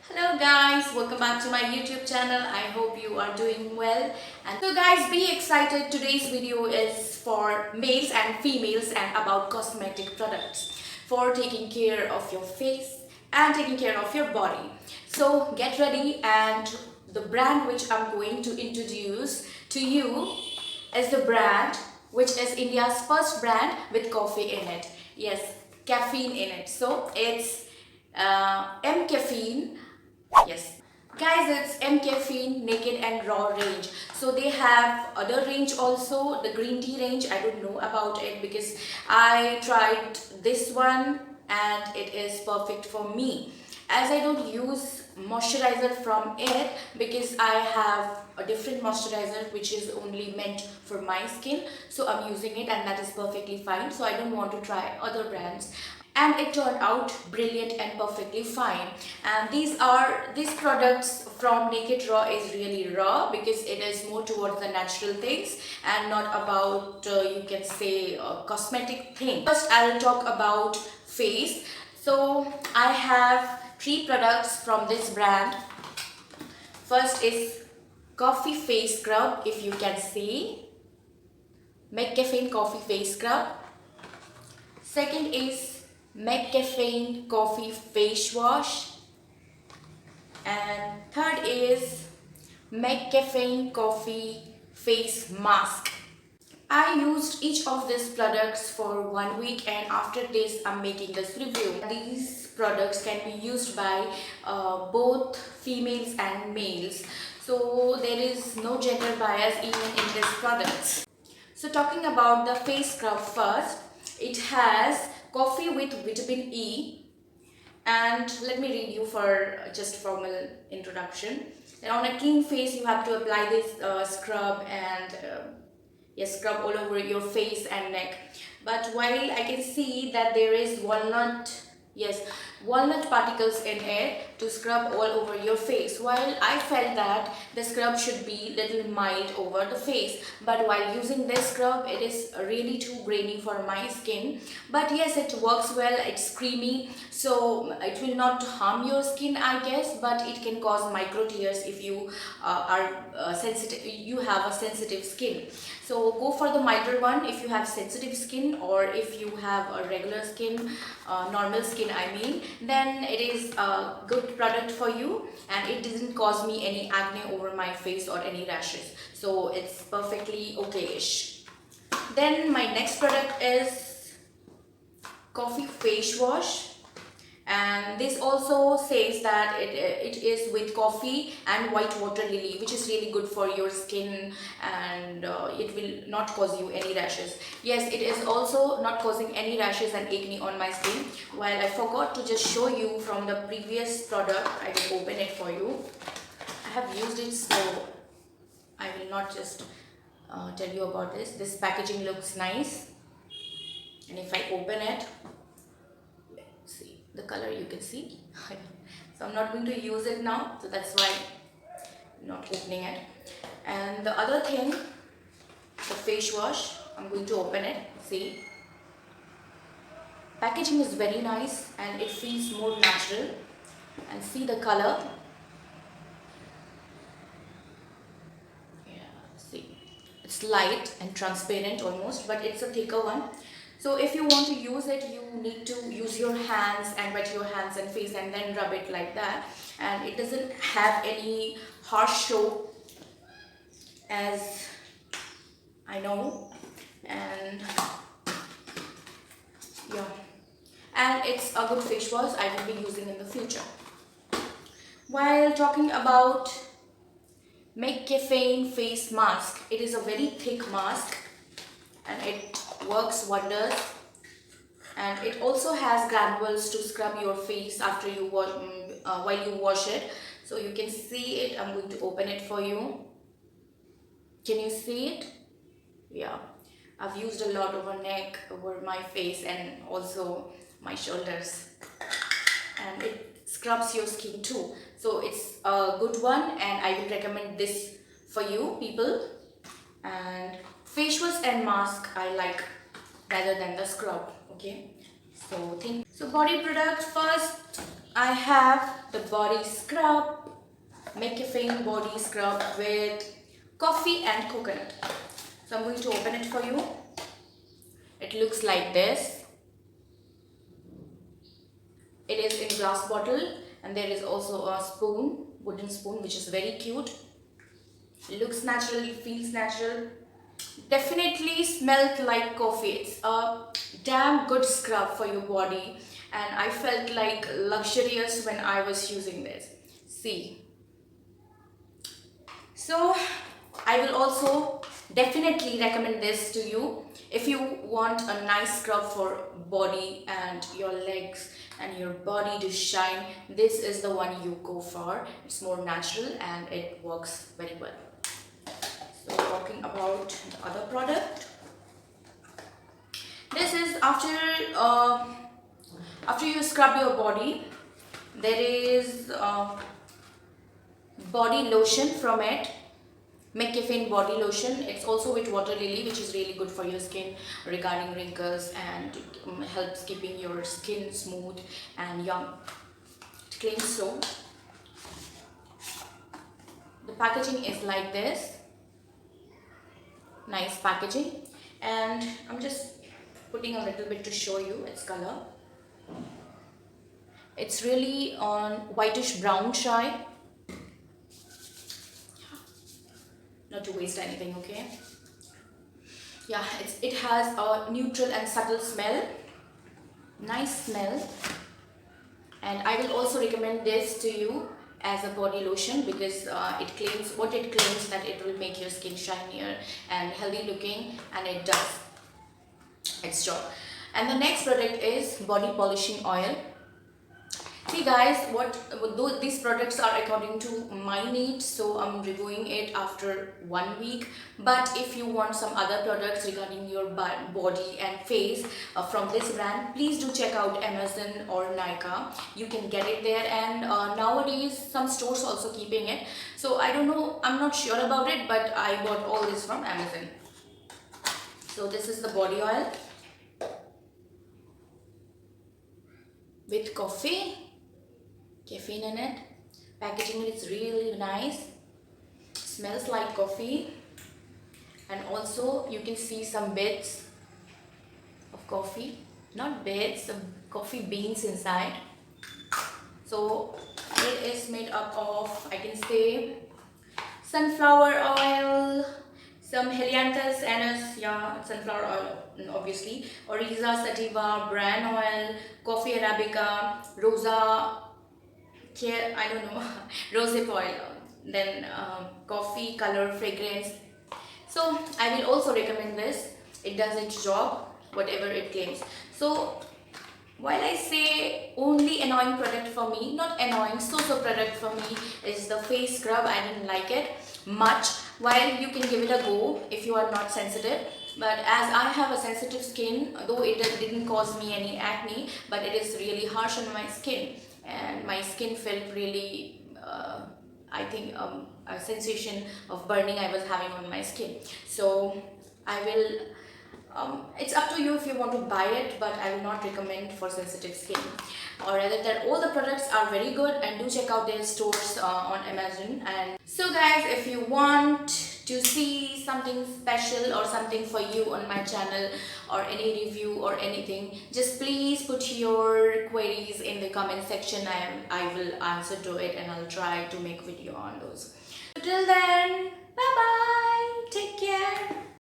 Hello guys, welcome back to my YouTube channel. I hope you are doing well. And so guys, be excited. Today's video is for males and females and about cosmetic products for taking care of your face and taking care of your body. So get ready, and the brand which I'm going to introduce to you is the brand which is India's first brand with coffee in it. Yes, caffeine in it. So it's mcaffeine. Yes. Guys, it's mcaffeine naked and raw range. So they have other range also, the green tea range. I don't know about it because I tried this one and it is perfect for me. As I don't use moisturizer from it because I have a different moisturizer which is only meant for my skin, so I'm using it and that is perfectly fine. So I don't want to try other brands, and it turned out brilliant and perfectly fine. And these products from Naked Raw is really raw because it is more towards the natural things and not about you can say cosmetic thing. First I'll talk about face. So I have three products from this brand. First is coffee face scrub, if you can see, mcaffeine coffee face scrub. Second is mcaffeine coffee face wash, and third is mcaffeine coffee face mask. I used each of these products for 1 week, and after this I'm making this review. These products can be used by both females and males, so there is no gender bias even in these products. So talking about the face scrub first, it has coffee with vitamin E, and let me read you for just formal introduction. And on a clean face you have to apply this scrub and yes, scrub all over your face and neck. But while I can see that there is walnut particles in it to scrub all over your face, while I felt that the scrub should be little mild over the face, but while using this scrub it is really too grainy for my skin. But yes, it works well, it's creamy, so it will not harm your skin I guess, but it can cause micro tears if you are sensitive, you have a sensitive skin. So go for the milder one if you have sensitive skin, or if you have a regular skin, normal skin I mean, then it is a good product for you, and it didn't cause me any acne over my face or any rashes, so it's perfectly okay-ish. Then my next product is coffee face wash, and this also says that it is with coffee and white water lily, which is really good for your skin, and it will not cause you any rashes. Yes, it is also not causing any rashes and acne on my skin. While I forgot to just show you from the previous product, I will open it for you. I have used it, so I will not just tell you about this packaging looks nice, and if I open it, see the color, you can see. So I'm not going to use it now, so that's why I'm not opening it. And the other thing, the face wash, I'm going to open it. See, packaging is very nice and it feels more natural, and see the color. Yeah, see, it's light and transparent almost, but it's a thicker one. So if you want to use it, you need to use your hands and wet your hands and face and then rub it like that. And it doesn't have any harsh soap, as I know. And yeah, and it's a good face wash I will be using in the future. While talking about mcaffeine face mask, it is a very thick mask and it works wonders, and it also has granules to scrub your face after you while you wash it. So you can see it. I'm going to open it for you. Can you see it? Yeah, I've used a lot over neck, over my face, and also my shoulders, and it scrubs your skin too. So it's a good one, and I will recommend this for you people. And face wash and mask I like rather than the scrub. Okay, so body product first. I have the body scrub, mcaffeine body scrub with coffee and coconut. So I'm going to open it for you. It looks like this. It is in glass bottle and there is also a spoon, wooden spoon, which is very cute. Looks natural, feels natural. Definitely smelled like coffee. It's a damn good scrub for your body and I felt like luxurious when I was using this. See. So I will also definitely recommend this to you if you want a nice scrub for body and your legs and your body to shine. This is the one you go for. It's more natural and it works very well. So talking about the other product, this is after you scrub your body, there is body lotion from it, mcaffeine body lotion. It's also with water lily, which is really good for your skin regarding wrinkles and helps keeping your skin smooth and young. It cleans so. The packaging is like this. Nice packaging, and I'm just putting a little bit to show you its color. It's really on whitish brown side. Not to waste anything, okay? Yeah, it has a neutral and subtle smell. Nice smell. And I will also recommend this to you as a body lotion because it claims that it will make your skin shinier and healthy looking, and it does. It's true. And the next product is body polishing oil. See guys, though these products are according to my needs, so I'm reviewing it after 1 week. But if you want some other products regarding your body and face from this brand, please do check out Amazon or Nykaa. You can get it there, and nowadays some stores also keeping it. So I don't know, I'm not sure about it, but I bought all this from Amazon. So this is the body oil with coffee. Caffeine in it. Packaging is really nice. Smells like coffee, and also you can see some bits of coffee, not bits, some coffee beans inside. So it is made up of, I can say, sunflower oil, some helianthus anise, yeah, sunflower oil obviously, oriza sativa, bran oil, coffee arabica, rosa, I don't know, rosehip oil, then coffee color fragrance. So I will also recommend this. It does its job, whatever it claims. So while I say only annoying product for me, not annoying, so product for me is the face scrub. I didn't like it much. While you can give it a go if you are not sensitive, but as I have a sensitive skin, though it didn't cause me any acne, but it is really harsh on my skin, and my skin felt really I think a sensation of burning I was having on my skin. So I will it's up to you if you want to buy it, but I will not recommend for sensitive skin. Or rather that all the products are very good, and do check out their stores on Amazon. And so guys, if you want to see something special or something for you on my channel, or any review or anything, just please put your queries in the comment section. I will answer to it, and I'll try to make video on those. Till then, bye.